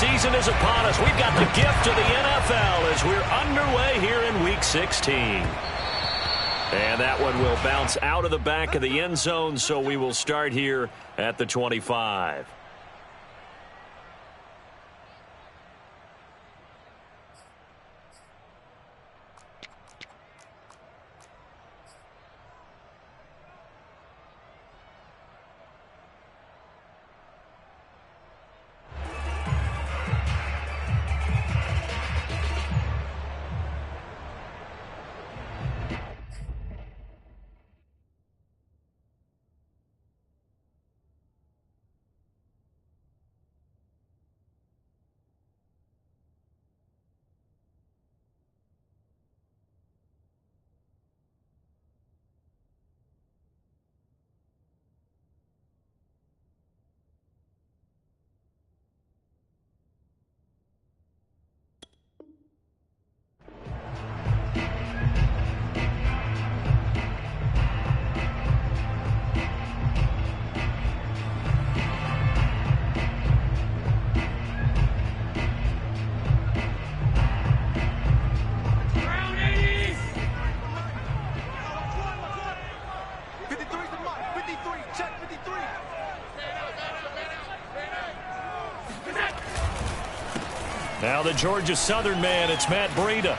season is upon us. We've got the gift of the NFL as we're underway here in Week 16. And that one will bounce out of the back of the end zone, so we will start here at the 25. Now the Georgia Southern man, it's Matt Breida.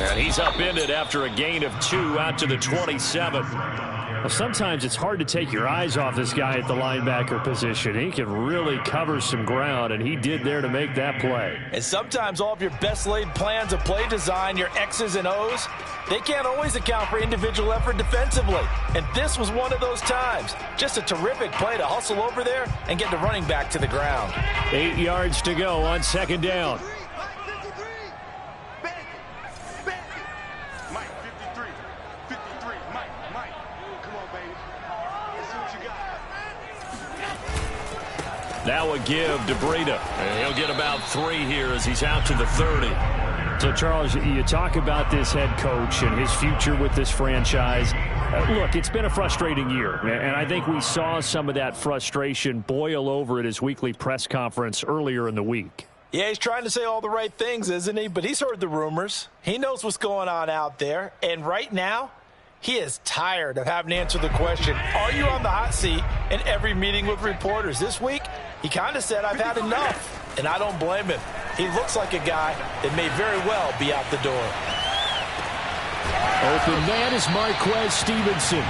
And he's upended after a gain of 2 out to the 27. Well, sometimes it's hard to take your eyes off this guy at the linebacker position. He can really cover some ground, and he did there to make that play. And sometimes all of your best laid plans of play design, your X's and O's, they can't always account for individual effort defensively. And this was one of those times. Just a terrific play to hustle over there and get the running back to the ground. 8 yards to go on second down. Now a give to Breida. And he'll get about 3 here as he's out to the 30. So, Charles, you talk about this head coach and his future with this franchise. Look, it's been a frustrating year, and I think we saw some of that frustration boil over at his weekly press conference earlier in the week. Yeah, he's trying to say all the right things, isn't he? But he's heard the rumors. He knows what's going on out there. And right now, he is tired of having to answer the question, are you on the hot seat in every meeting with reporters? This week, he kind of said, I've had enough. And I don't blame him. He looks like a guy that may very well be out the door. Open man is Marquez Stevenson.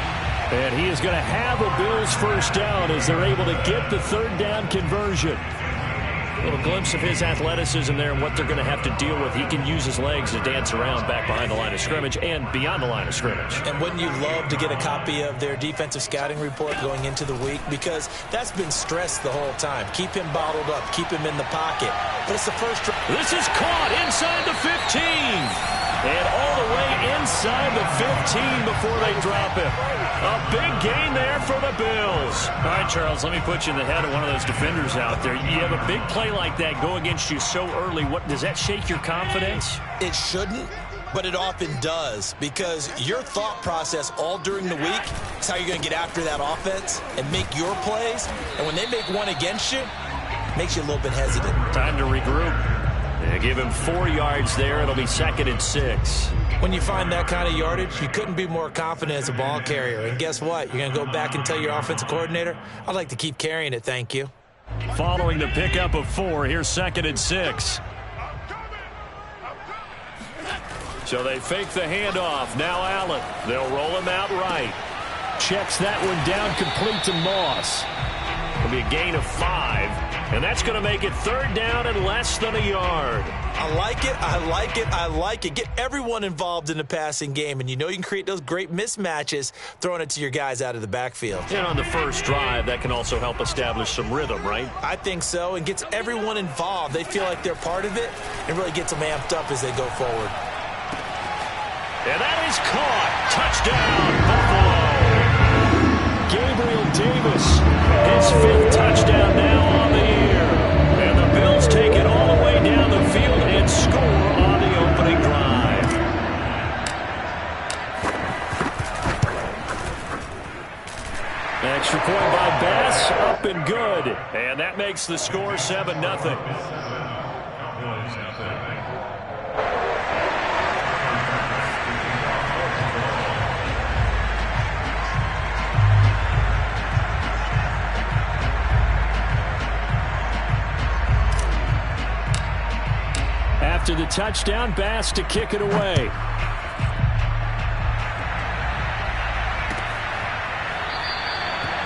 And he is going to have a Bills first down as they're able to get the third down conversion. A little glimpse of his athleticism there and what they're going to have to deal with. He can use his legs to dance around back behind the line of scrimmage and beyond the line of scrimmage. And wouldn't you love to get a copy of their defensive scouting report going into the week? Because that's been stressed the whole time. Keep him bottled up. Keep him in the pocket. But it's the first. This is caught inside the 15. And all the way inside the 15 before they drop him. A big gain there for the Bills. All right, Charles, let me put you in the head of one of those defenders out there. You have a big play like that go against you so early. What does that shake your confidence? It shouldn't, but it often does, because your thought process all during the week is how you're going to get after that offense and make your plays. And when they make one against you, it makes you a little bit hesitant. Time to regroup. They give him 4 yards there. It'll be 2nd and 6. When you find that kind of yardage, you couldn't be more confident as a ball carrier. And guess what? You're going to go back and tell your offensive coordinator, I'd like to keep carrying it, thank you. Following the pickup of 4, here's 2nd and 6. So they fake the handoff. Now Allen. They'll roll him out right. Checks that one down, complete to Moss. It'll be a gain of 5. And that's going to make it 3rd down and less than a yard. I like it, I like it, I like it. Get everyone involved in the passing game, and you know you can create those great mismatches throwing it to your guys out of the backfield. And on the first drive, that can also help establish some rhythm, right? I think so, and gets everyone involved. They feel like they're part of it, and really gets them amped up as they go forward. And that is caught. Touchdown, Buffalo. Gabriel Davis, his 5th touchdown now on the year. And the Bills take it all the way down the field and score on the opening drive. Extra point by Bass, up and good. And that makes the score 7-0. After the touchdown, Bass to kick it away.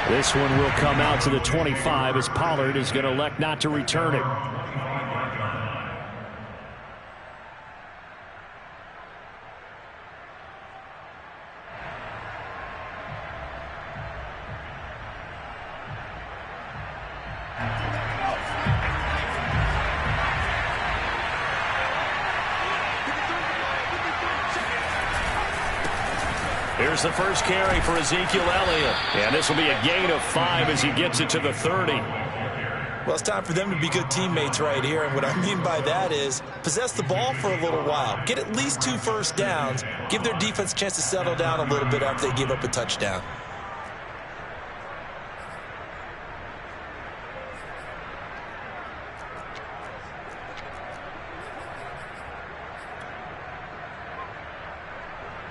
This one will come out to the 25 as Pollard is going to elect not to return it. Here's the first carry for Ezekiel Elliott. And this will be a gain of 5 as he gets it to the 30. Well, it's time for them to be good teammates right here. And what I mean by that is possess the ball for a little while. Get at least 2 first downs. Give their defense a chance to settle down a little bit after they give up a touchdown.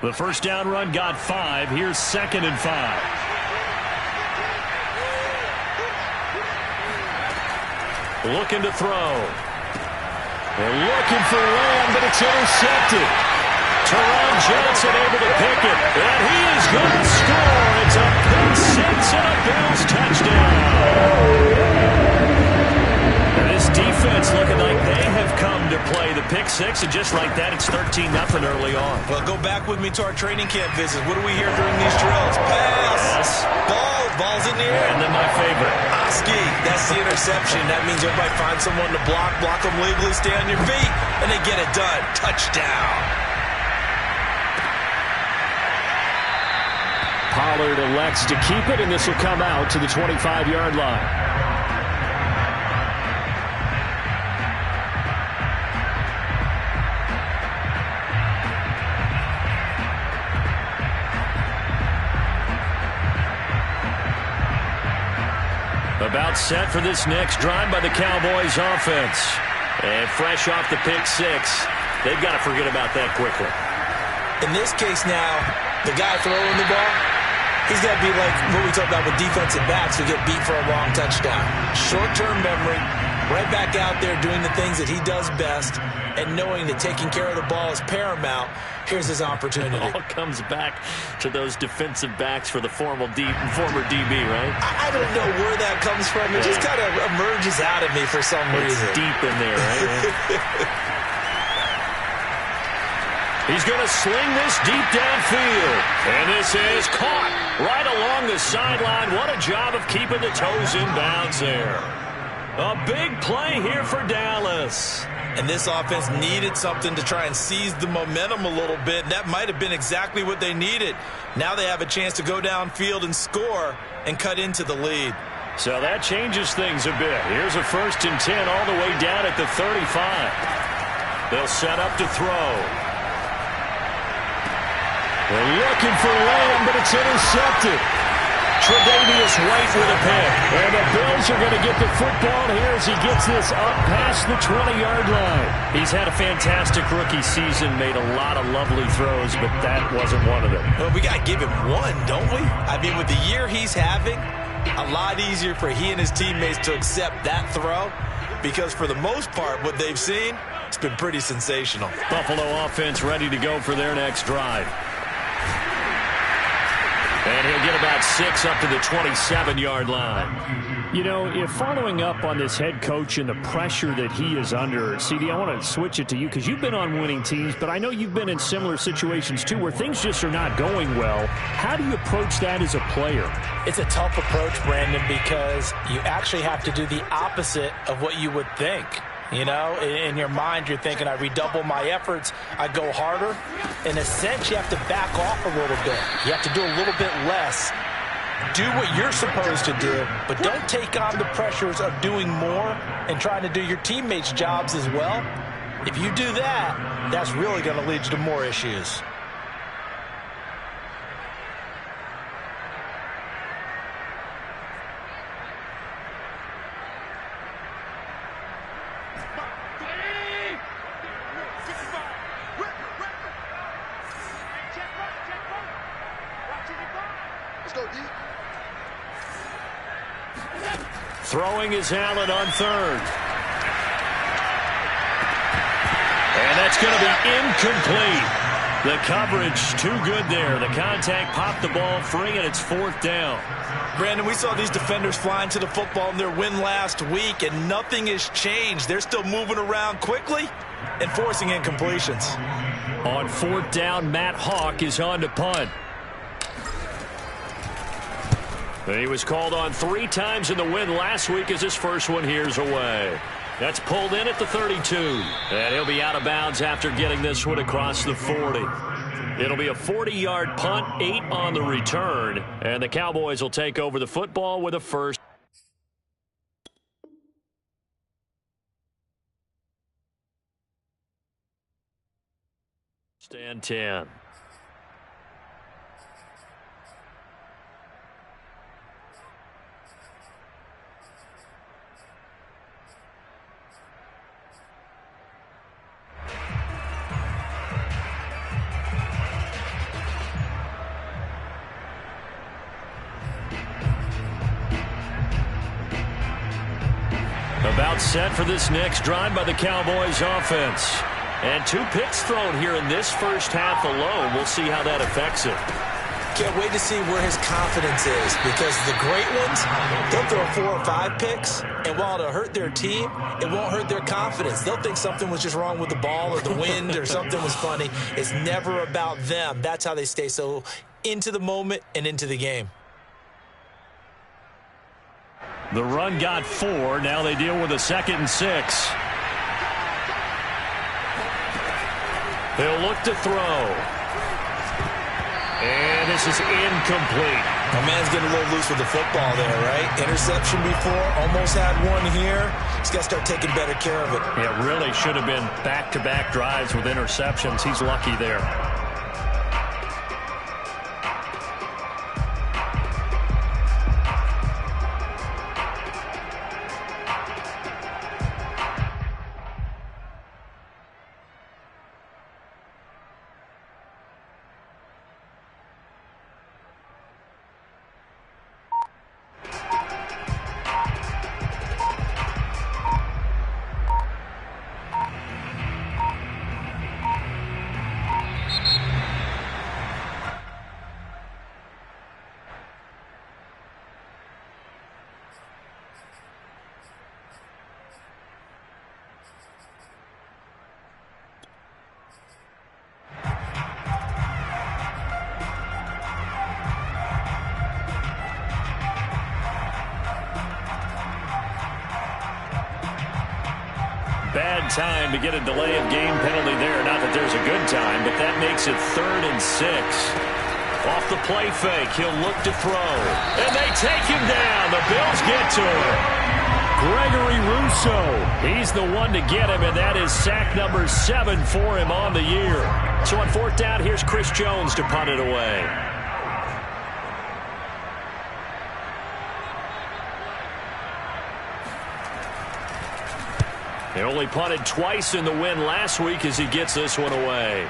The first down run got 5. Here's 2nd and 5. Looking to throw. They're looking for Lamb, but it's intercepted. Terrell Johnson able to pick it. And he is going to score. It's a pick 6 and a Bills touchdown. And this defense looking like they have come to play the pick 6. And just like that, it's 13-0 early on. Well, go back with me to our training camp visits. What do we hear during these drills? Pass. Ball's in the air. And then my favorite. Oski, that's the interception. That means everybody finds someone to block them legally, stay on your feet, and they get it done. Touchdown. Pollard elects to keep it, and this will come out to the 25-yard line. About set for this next drive by the Cowboys offense. And fresh off the pick 6, they've got to forget about that quickly. In this case now, the guy throwing the ball, he's got to be like what we talked about with defensive backs who get beat for a long touchdown. Short-term memory, right back out there doing the things that he does best, and knowing that taking care of the ball is paramount. Here's his opportunity. It all comes back to those defensive backs for the former DB, right? I don't know where that comes from. It just kind of emerges out of me for some reason. It's deep in there, right? He's going to sling this deep downfield. And this is caught right along the sideline. What a job of keeping the toes in bounds there. A big play here for Dallas. And this offense needed something to try and seize the momentum a little bit. That might have been exactly what they needed. Now they have a chance to go downfield and score and cut into the lead. So that changes things a bit. Here's a 1st and 10 all the way down at the 35. They'll set up to throw. They're looking for Lamb, but it's intercepted. Tre'Davious White with a pick. And the Bills are going to get the football here as he gets this up past the 20-yard line. He's had a fantastic rookie season, made a lot of lovely throws, but that wasn't one of them. Well, we got to give him one, don't we? I mean, with the year he's having, a lot easier for he and his teammates to accept that throw because for the most part, what they've seen, it's been pretty sensational. Buffalo offense ready to go for their next drive. And he'll get about 6 up to the 27-yard line. You know, if following up on this head coach and the pressure that he is under, CD, I want to switch it to you because you've been on winning teams, but I know you've been in similar situations too where things just are not going well. How do you approach that as a player? It's a tough approach, Brandon, because you actually have to do the opposite of what you would think. You know, in your mind, you're thinking, I redouble my efforts, I go harder. In a sense, you have to back off a little bit. You have to do a little bit less. Do what you're supposed to do, but don't take on the pressures of doing more and trying to do your teammates' jobs as well. If you do that, that's really going to lead you to more issues. Throwing is Allen on third. And that's going to be incomplete. The coverage too good there. The contact popped the ball free, and it's fourth down. Brandon, we saw these defenders flying to the football in their win last week, and nothing has changed. They're still moving around quickly and forcing incompletions. On fourth down, Matt Hawk is on to punt. He was called on 3 times in the win last week as his first one here's away. That's pulled in at the 32. And he'll be out of bounds after getting this one across the 40. It'll be a 40-yard punt, 8 on the return. And the Cowboys will take over the football with a first. Stand 10. About set for this next drive by the Cowboys offense. And 2 picks thrown here in this first half alone. We'll see how that affects it. Can't wait to see where his confidence is, because the great ones, they'll throw 4 or 5 picks, and while it'll hurt their team, it won't hurt their confidence. They'll think something was just wrong with the ball or the wind or something was funny. It's never about them. That's how they stay so into the moment and into the game. The run got 4. Now they deal with a 2nd and 6. He'll look to throw. And this is incomplete. My man's getting a little loose with the football there, right? Interception before, almost had one here. He's got to start taking better care of it. Yeah, really should have been back-to-back drives with interceptions. He's lucky there. Bad time to get a delay of game penalty there. Not that there's a good time, but that makes it 3rd and 6. Off the play fake, he'll look to throw. And they take him down. The Bills get to him. Gregory Rousseau, he's the one to get him, and that is sack number 7 for him on the year. So on 4th down, here's Chris Jones to punt it away. He only punted twice in the win last week as he gets this one away.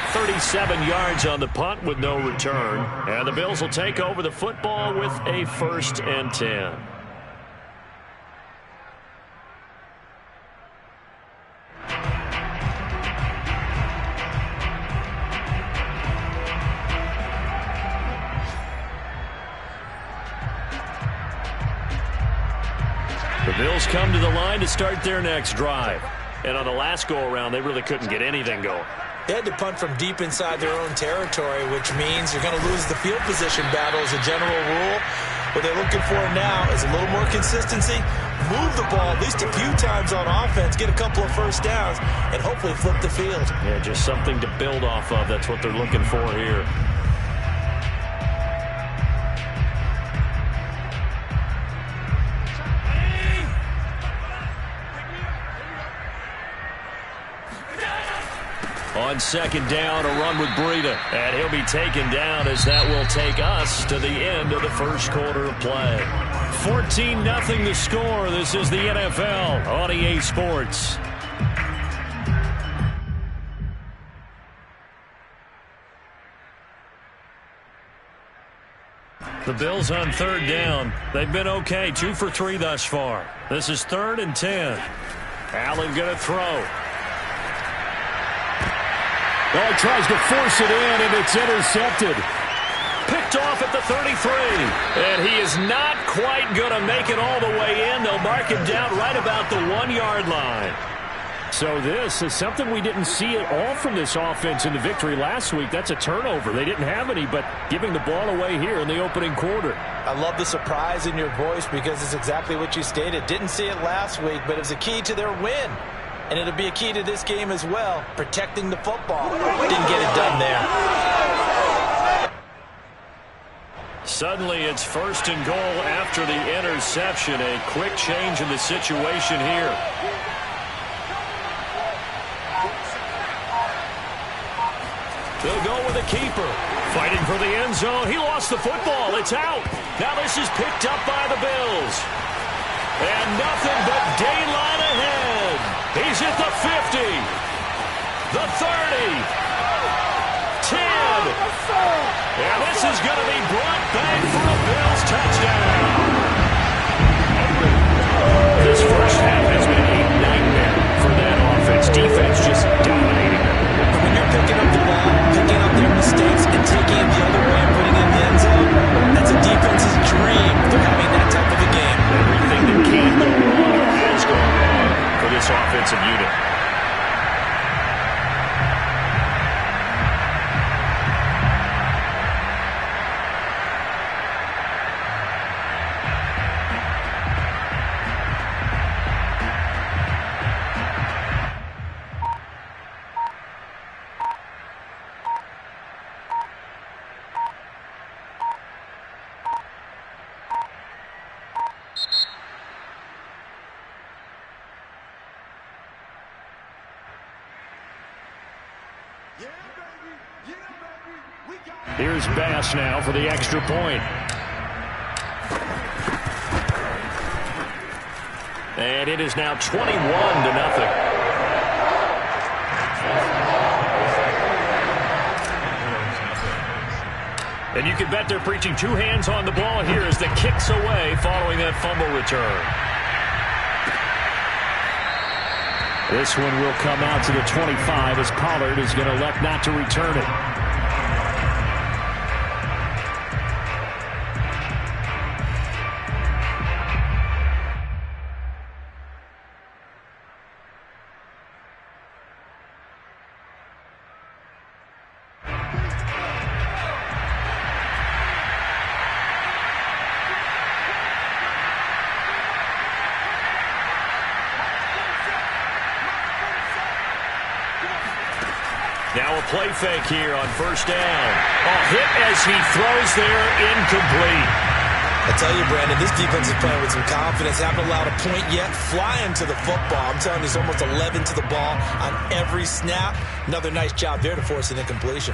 37 yards on the punt with no return. And the Bills will take over the football with a 1st and 10. The Bills come to the line to start their next drive. And on the last go-around, they really couldn't get anything going. They had to punt from deep inside their own territory, which means you're going to lose the field position battle as a general rule. What they're looking for now is a little more consistency, move the ball at least a few times on offense, get a couple of first downs, and hopefully flip the field. Yeah, just something to build off of. That's what they're looking for here. On 2nd down, a run with Breida. And he'll be taken down as that will take us to the end of the first quarter of play. 14-0 the score. This is the NFL on EA Sports. The Bills on third down. They've been okay, 2 for 3 thus far. This is 3rd and 10. Allen going to throw. Oh, he tries to force it in, and it's intercepted. Picked off at the 33. And he is not quite going to make it all the way in. They'll mark him down right about the 1-yard line. So this is something we didn't see at all from this offense in the victory last week. That's a turnover. They didn't have any, but giving the ball away here in the opening quarter. I love the surprise in your voice because it's exactly what you stated. Didn't see it last week, but it was a key to their win. And it'll be a key to this game as well, protecting the football. Didn't get it done there. Suddenly it's 1st and goal after the interception. A quick change in the situation here. They'll go with a keeper. Fighting for the end zone. He lost the football. It's out. Now this is picked up by the Bills. And nothing but daylight ahead. He's at the 50. The 30. 10. And this is going to be brought back for a Bills touchdown. This first half has been a nightmare for that offense. Defense just dominating them. When you're picking up the ball, picking up their mistakes, and taking it the other way and putting it in the end zone, that's a defense's dream. They're having that type of a game. Everything that can go wrong has gone wrong for this offensive unit. Here's Bass now for the extra point. And it is now 21-0. And you can bet they're preaching 2 hands on the ball here as the kick's away following that fumble return. This one will come out to the 25 as Pollard is going to elect not to return it. Now a play fake here on 1st down. A hit as he throws there, incomplete. I tell you, Brandon, this defense is playing with some confidence. Haven't allowed a point yet. Flying to the football. I'm telling you, there's almost 11 to the ball on every snap. Another nice job there to force an incompletion.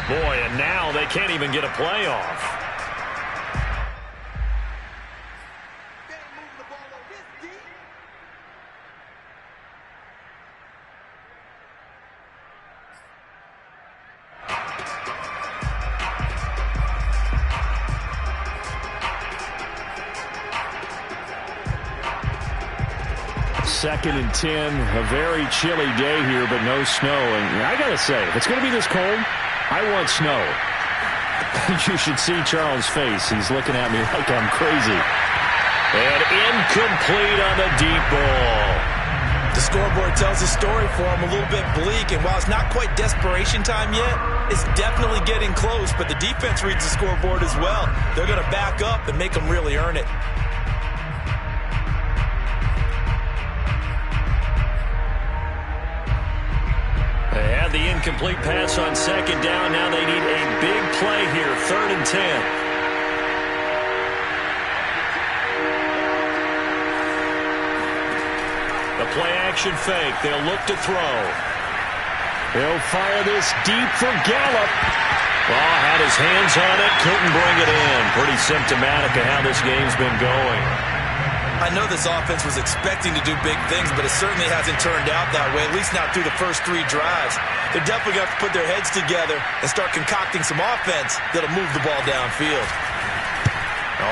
Boy, and now they can't even get a playoff. Second and 10, a very chilly day here, but no snow. And I got to say, if it's going to be this cold, I want snow. You should see Charles' face. He's looking at me like I'm crazy. And incomplete on the deep ball. The scoreboard tells a story for him, a little bit bleak. And while it's not quite desperation time yet, it's definitely getting close. But the defense reads the scoreboard as well. They're going to back up and make them really earn it. incomplete pass on second down. Now they need a big play here, 3rd and 10. The play-action fake. They'll look to throw. He'll fire this deep for Gallup. Well, had his hands on it, couldn't bring it in. Pretty symptomatic of how this game's been going. I know this offense was expecting to do big things, but it certainly hasn't turned out that way, at least not through the first 3 drives. They're definitely going to have to put their heads together and start concocting some offense that'll move the ball downfield.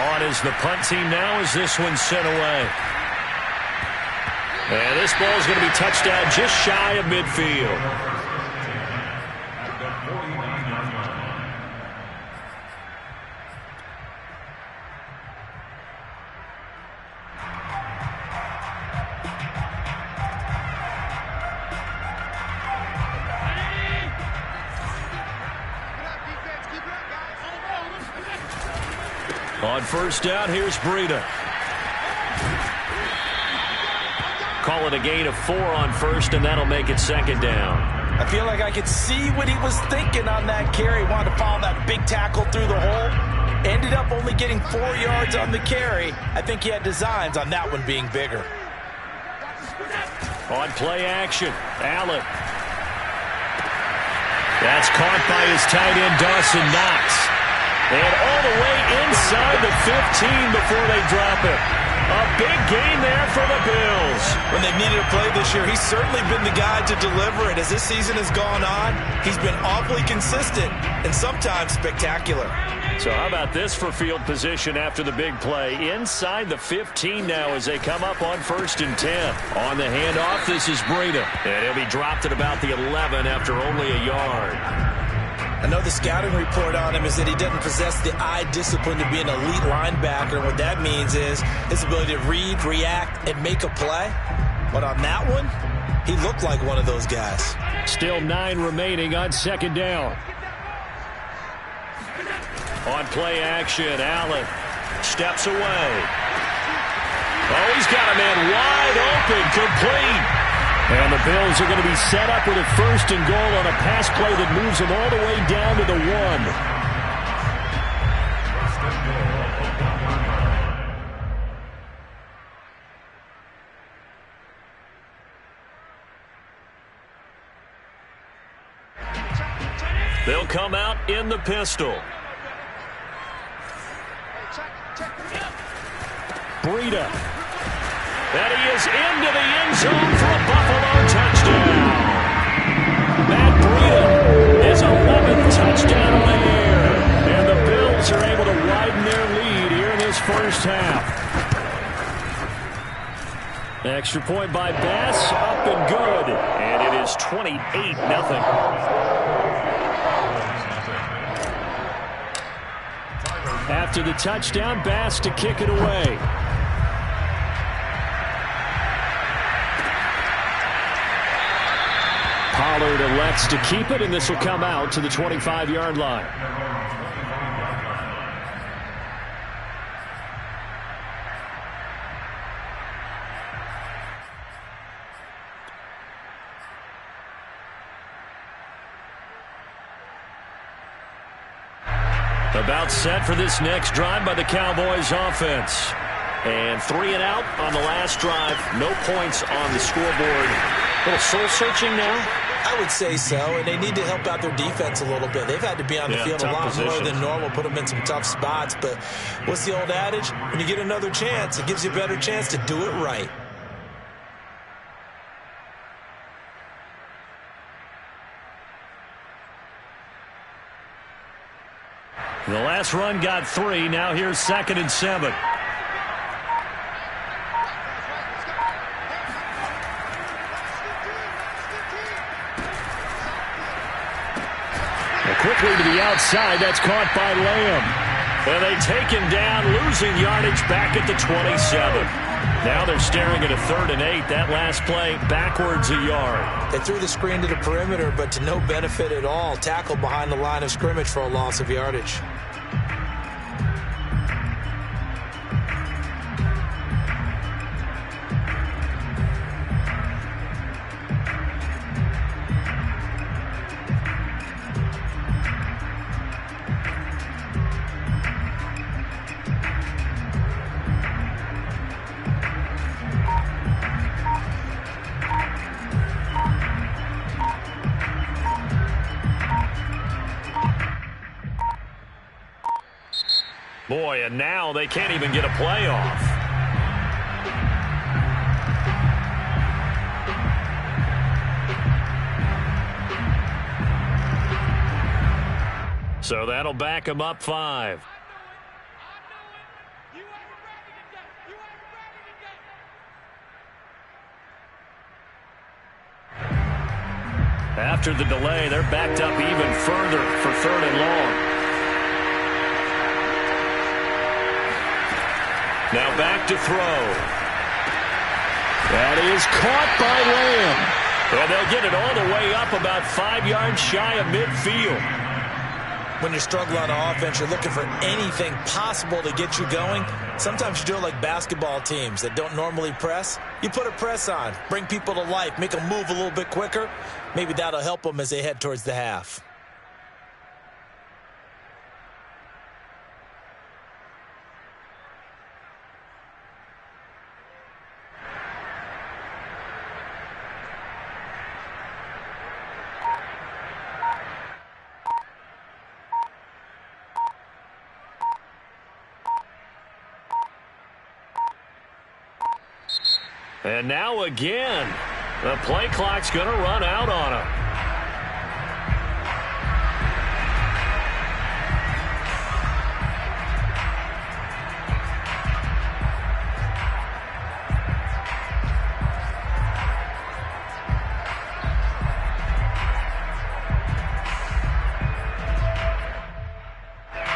On is the punt team now as this one's sent away. And this ball's going to be touched down just shy of midfield. On first down, here's Breida. Call it a gain of 4 on first, and that'll make it 2nd down. I feel like I could see what he was thinking on that carry. Wanted to follow that big tackle through the hole. Ended up only getting 4 yards on the carry. I think he had designs on that one being bigger. On play action, Allen. That's caught by his tight end, Dawson Knox. And all the way inside the 15 before they drop it. A big gain there for the Bills. When they've needed a play this year, he's certainly been the guy to deliver it. As this season has gone on, he's been awfully consistent and sometimes spectacular. So how about this for field position after the big play? Inside the 15 now as they come up on 1st and 10. On the handoff, this is Breida. And he'll be dropped at about the 11 after only a yard. I know the scouting report on him is that he doesn't possess the eye discipline to be an elite linebacker. And what that means is his ability to read, react, and make a play. But on that one, he looked like one of those guys. Still 9 remaining on 2nd down. On play action, Allen steps away. Oh, he's got a man wide open, complete. And the Bills are going to be set up with a 1st and goal on a pass play that moves them all the way down to the 1. They'll come out in the pistol. Breida. And he is into the end zone for a Buffalo touchdown. Matt Breida is 11th touchdown of the year. And the Bills are able to widen their lead here in this first half. Extra point by Bass, up and good. And it is 28-0. After the touchdown, Bass to kick it away. Pollard elects to keep it, and this will come out to the 25-yard line. About set for this next drive by the Cowboys offense. And 3 and out on the last drive. No points on the scoreboard. A little soul-searching now? I would say so, and they need to help out their defense a little bit. They've had to be on the field a lot more than normal, put them in some tough spots. But what's the old adage? When you get another chance, it gives you a better chance to do it right. The last run got 3. Now here's 2nd and 7. Quickly to the outside. That's caught by Lamb. And they take him down, losing yardage back at the 27. Now they're staring at a 3rd and 8. That last play backwards a yard. They threw the screen to the perimeter, but to no benefit at all. Tackled behind the line of scrimmage for a loss of yardage. Boy, and now they can't even get a playoff. So that'll back them up 5. After the delay, they're backed up even further for 3rd and long. Now back to throw. That is caught by Lamb. And they'll get it all the way up about 5 yards shy of midfield. When you struggle on offense, you're looking for anything possible to get you going. Sometimes you do it like basketball teams that don't normally press. You put a press on, bring people to life, make them move a little bit quicker. Maybe that'll help them as they head towards the half. And now again, the play clock's going to run out on him.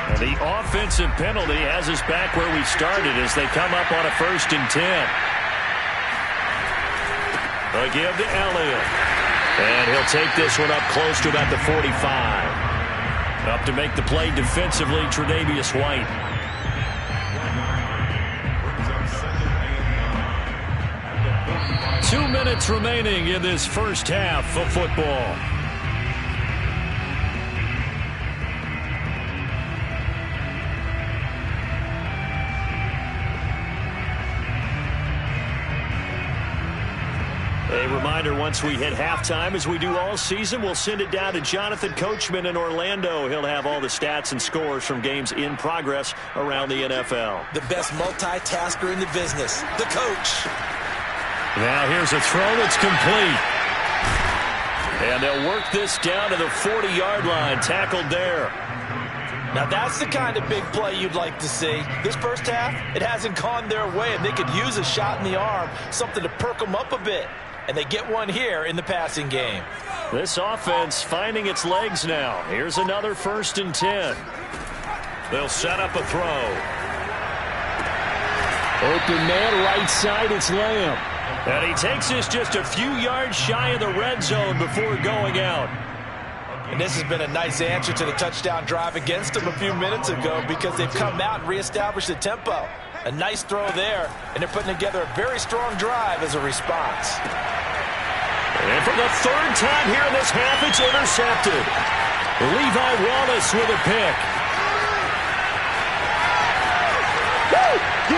And the offensive penalty has us back where we started as they come up on a 1st and 10. A give to Elliott. And he'll take this one up close to about the 45. Up to make the play defensively, Tre'Davious White. Two minutes remaining in this first half of football. A reminder, once we hit halftime, as we do all season, we'll send it down to Jonathan Coachman in Orlando. He'll have all the stats and scores from games in progress around the NFL. The best multitasker in the business, the coach. Now here's a throw that's complete. And they'll work this down to the 40-yard line, tackled there. Now that's the kind of big play you'd like to see. This first half, it hasn't gone their way, and they could use a shot in the arm, something to perk them up a bit. And they get one here in the passing game. This offense finding its legs now. Here's another 1st and 10. They'll set up a throw. Open man, right side, it's Lamb. And he takes this just a few yards shy of the red zone before going out. And this has been a nice answer to the touchdown drive against them a few minutes ago because they've come out and reestablished the tempo. A nice throw there, and they're putting together a very strong drive as a response. And for the 3rd time here in this half, it's intercepted. Levi Wallace with a pick.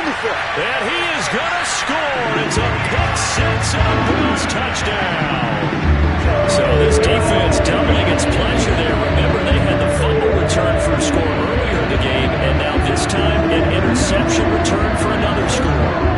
And he is going to score. It's a pick 6 and a Bills touchdown. So this defense doubling its pleasure there. Remember, they had the fumble return for a score earlier in the game, and now this time an interception return for another score.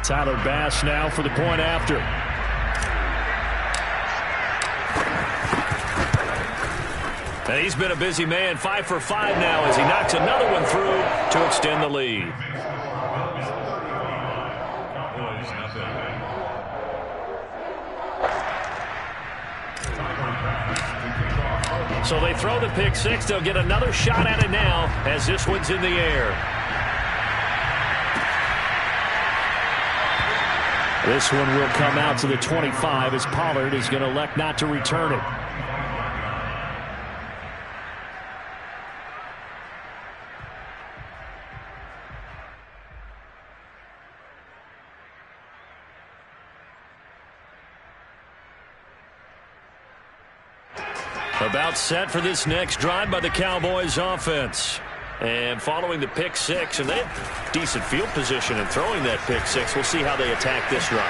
Tyler Bass now for the point after. And he's been a busy man, 5 for 5 now as he knocks another one through to extend the lead. So they throw the pick six. They'll get another shot at it now as this one's in the air. This one will come out to the 25 as Pollard is going to elect not to return it. About set for this next drive by the Cowboys offense. And following the pick six, and they have decent field position in throwing that pick six. We'll see how they attack this drive.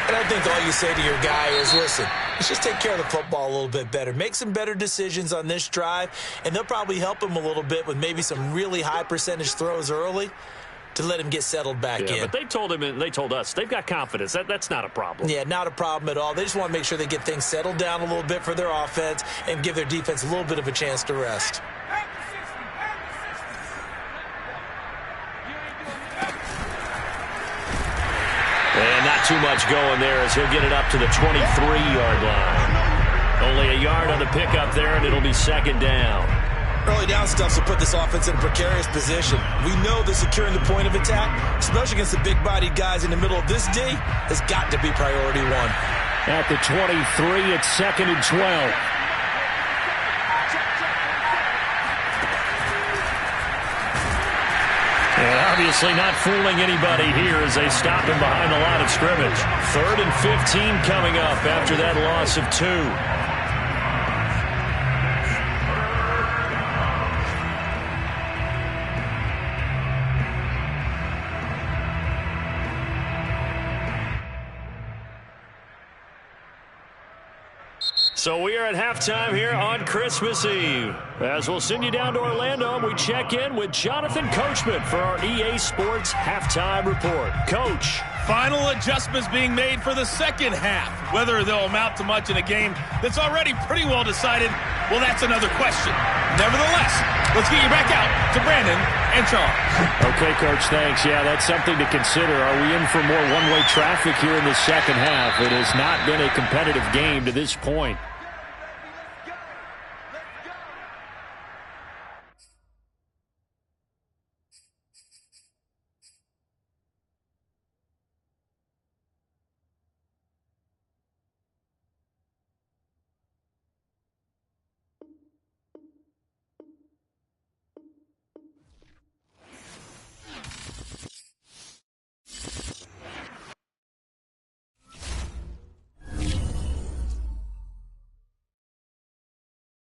And I think all you say to your guy is, listen, let's just take care of the football a little bit better. Make some better decisions on this drive, and they'll probably help him a little bit with maybe some really high percentage throws early to let him get settled back in. But they told him and they told us they've got confidence. That's not a problem. Yeah, not a problem at all. They just want to make sure they get things settled down a little bit for their offense and give their defense a little bit of a chance to rest. And not too much going there as he'll get it up to the 23-yard line. Only a yard on the pickup there, and it'll be second down. Early down stuff will put this offense in a precarious position. We know that securing the point of attack, especially against the big-bodied guys in the middle of this D, has got to be priority one. At the 23, it's 2nd and 12. And obviously not fooling anybody here as they stop him behind the line of scrimmage. 3rd and 15 coming up after that loss of 2. So we are at halftime here on Christmas Eve. As we'll send you down to Orlando, and we check in with Jonathan Coachman for our EA Sports Halftime Report. Coach. Final adjustments being made for the second half. Whether they'll amount to much in a game that's already pretty well decided, well, that's another question. Nevertheless, let's get you back out to Brandon and Charles. Okay, Coach, thanks. Yeah, that's something to consider. Are we in for more one-way traffic here in the second half? It has not been a competitive game to this point.